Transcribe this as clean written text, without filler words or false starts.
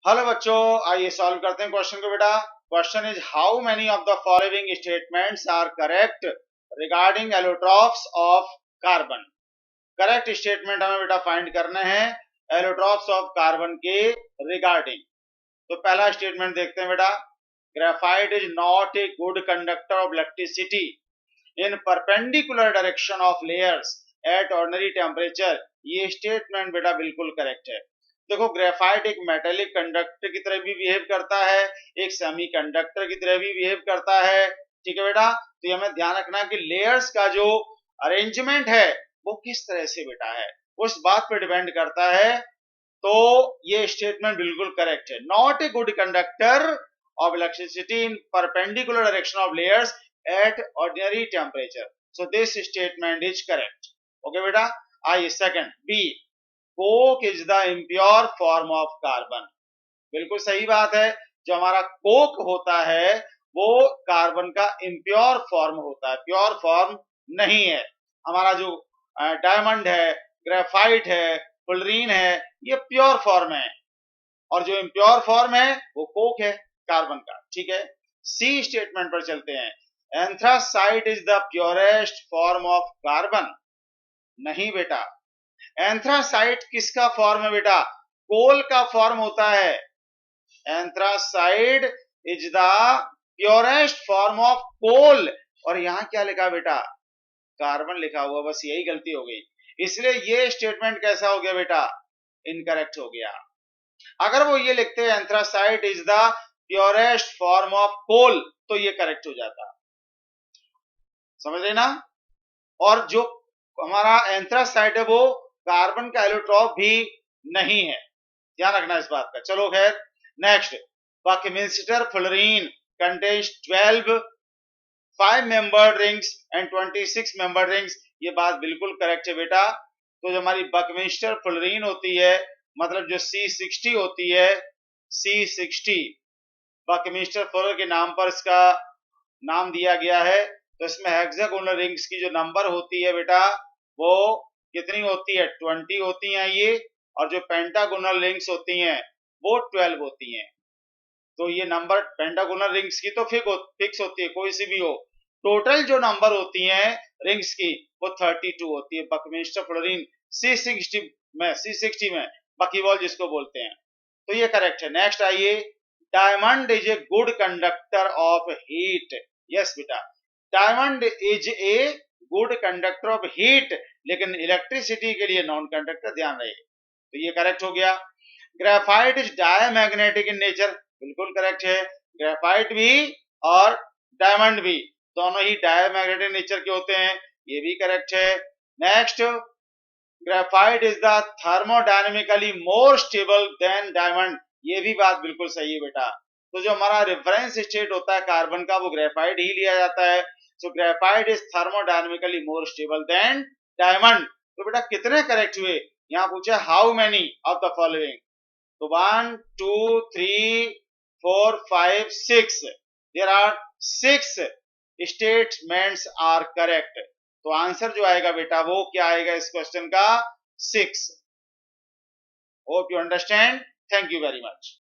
Hello बच्चों, आइए solve करते हैं क्वेश्चन को बेटा। Question is how many of the following statements are correct regarding allotropes of carbon. Correct statement हमें बेटा फाइंड करने हैं एलोट्रॉप्स ऑफ कार्बन के रिगार्डिंग। तो पहला स्टेटमेंट देखते हैं बेटा। Graphite is not a good conductor of electricity in perpendicular direction of layers at ordinary temperature. ये स्टेटमेंट बेटा बिल्कुल करेक्ट है। देखो, ग्रेफाइट एक मेटेलिक कंडक्टर की तरह भी बिहेव करता है, एक सेमी कंडक्टर की तरह भी बिहेव करता है। ठीक है बेटा, तो ये हमें ध्यान रखना कि लेयर्स का जो अरेंजमेंट है वो किस तरह से बेटा है, उस बात पे डिपेंड करता है। तो ये स्टेटमेंट बिल्कुल करेक्ट है। Not a good conductor of electricity in perpendicular direction of layers at ordinary temperature. So this statement is correct. Okay बेटा, आइए second B, coke is the impure form of carbon. बिल्कुल सही बात है। जो हमारा कोक होता है वो कार्बन का इम्प्योर फॉर्म होता है, प्योर फॉर्म नहीं है। हमारा जो डायमंड है, ग्रेफाइट है, फुलरीन है, ये प्योर फॉर्म है, और जो इम्प्योर फॉर्म है वो कोक है कार्बन का। ठीक है, सी स्टेटमेंट पर चलते हैं। Anthracite is the purest form of carbon. नहीं बेटा, एंथ्रासाइट किसका फॉर्म है बेटा? कोल का फॉर्म होता है। Anthracite is the purest form of coal, और यहां क्या लिखा बेटा? कार्बन लिखा हुआ, बस यही गलती हो गई। इसलिए ये स्टेटमेंट कैसा हो गया बेटा? इनकरेक्ट हो गया। अगर वो ये लिखते हैं anthracite is the purest form of coal तो ये करेक्ट हो जाता। समझ रहे ना? और जो हमारा एंथ्रासाइड है वो कार्बन का एलोट्रॉप भी नहीं है, ध्यान रखना इस बात का। चलो खैर, next, Buckminster fullerene contains 12 5 membered rings and 26 membered rings. ये बात बिल्कुल करेक्ट है बेटा। तो जो हमारी बकमिंस्टर फुलरीन होती है, मतलब जो C60 होती है, C60 बकमिंस्टर फुलर के नाम पर इसका नाम दिया गया है। तो इसमें हेक्सागोनल रिंग्स की जो नंबर होती है बेटा वो कितनी होती है? 20 होती हैं ये, और जो पेंटागोनल रिंग्स होती हैं वो 12 होती हैं। तो ये नंबर पेंटागोनल रिंग्स की तो फिक्स होती है, कोई सी भी हो। टोटल जो नंबर होती हैं रिंग्स की वो 32 होती है। बकमिंस्टर फ्लोरीन C60 में बकीबॉल जिसको बोलते हैं। तो ये करेक्ट है। नेक्स्ट आइए, diamond is a good conductor of heat. Yes बेटा, diamond is a good conductor of heat, लेकिन इलेक्ट्रिसिटी के लिए नॉन कंडक्टर, ध्यान रहे। तो ये करेक्ट हो गया। Graphite is diamagnetic in nature, बिल्कुल करेक्ट है। ग्रेफाइट भी और डायमंड भी दोनों ही डायमैग्नेटिक नेचर के होते हैं, ये भी करेक्ट है। Next, graphite is the thermodynamically more stable than diamond. ये भी बात बिल्कुल सही है बेटा। तो जो हमारा रेफरेंस स्टेट होता है कार्बन का वो ग्रेफाइट ही लिया जाता है। So graphite is thermodynamically more stable than diamond. तो बेटा कितने करेक्ट हुए? यहाँ पूछा how many of the following. तो 1 2 3 4 5 6, there are 6 statements are correct. तो आंसर जो आएगा बेटा वो क्या आएगा इस क्वेश्चन का? 6। Hope you understand. Thank you very much.